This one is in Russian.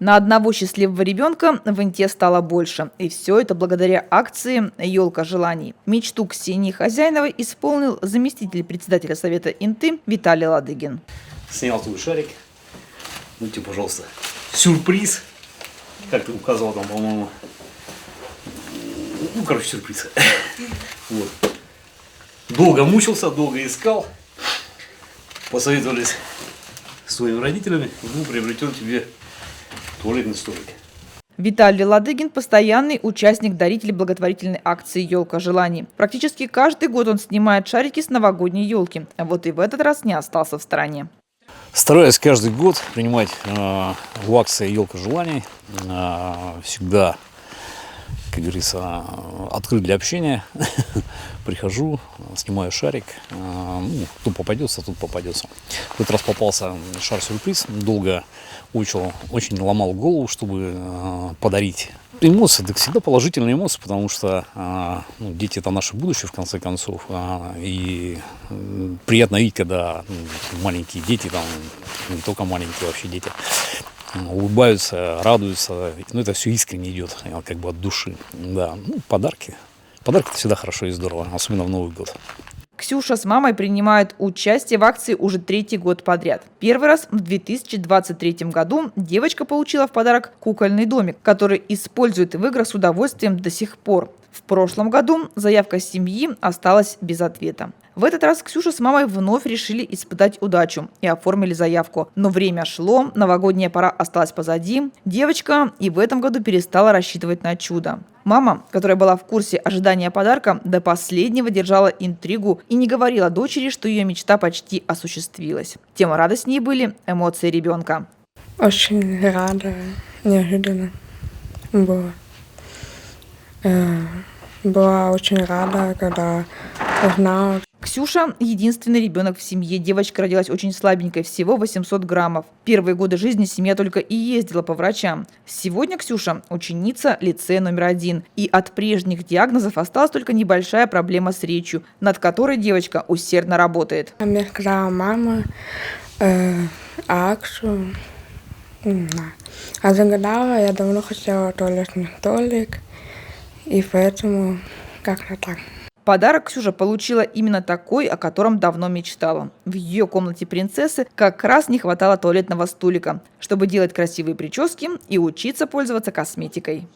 На одного счастливого ребенка в Инте стало больше. И все это благодаря акции «Елка желаний». Мечту Ксении Хозяиновой исполнил заместитель председателя Совета Инты Виталий Ладыгин. Снял тут шарик. Будьте, пожалуйста, сюрприз. Как ты указывал там, по-моему. Ну, короче, сюрприз. Вот. Долго мучился, долго искал. Посоветовались с своими родителями. Был приобретен тебе туалетный столик. Виталий Ладыгин – постоянный участник дарителей благотворительной акции «Елка желаний». Практически каждый год он снимает шарики с новогодней елки. А вот и в этот раз не остался в стороне. Стараюсь каждый год принимать в акции «Елка желаний». Всегда, как говорится, открыт для общения. Прихожу, снимаю шарик. Ну, тут попадется, тут попадется. В этот раз попался шар-сюрприз. Долго очень ломал голову, чтобы подарить. Эмоции, так всегда положительные эмоции, потому что дети – это наше будущее, в конце концов. И приятно видеть, когда маленькие дети, там, не только маленькие, вообще дети, улыбаются, радуются. Ну, это все искренне идет, как бы от души. Да, ну, подарки. Подарки – это всегда хорошо и здорово, особенно в Новый год. Ксюша с мамой принимают участие в акции уже 3-й год подряд. Первый раз в 2023 году девочка получила в подарок кукольный домик, который использует в играх с удовольствием до сих пор. В прошлом году заявка семьи осталась без ответа. В этот раз Ксюша с мамой вновь решили испытать удачу и оформили заявку. Но время шло, новогодняя пора осталась позади. Девочка и в этом году перестала рассчитывать на чудо. Мама, которая была в курсе ожидания подарка, до последнего держала интригу и не говорила дочери, что ее мечта почти осуществилась. Тем радостнее были эмоции ребенка. Очень рада, неожиданно было. Была очень рада, когда узнала. Ксюша – единственный ребенок в семье. Девочка родилась очень слабенькой, всего 800 граммов. Первые годы жизни семья только и ездила по врачам. Сегодня Ксюша – ученица лицея номер 1. И от прежних диагнозов осталась только небольшая проблема с речью, над которой девочка усердно работает. Мне сказала мама акцию. А загадала, я давно хотела туалетный столик. И поэтому как-то так. Подарок Ксюша получила именно такой, о котором давно мечтала. В ее комнате принцессы как раз не хватало туалетного столика, чтобы делать красивые прически и учиться пользоваться косметикой.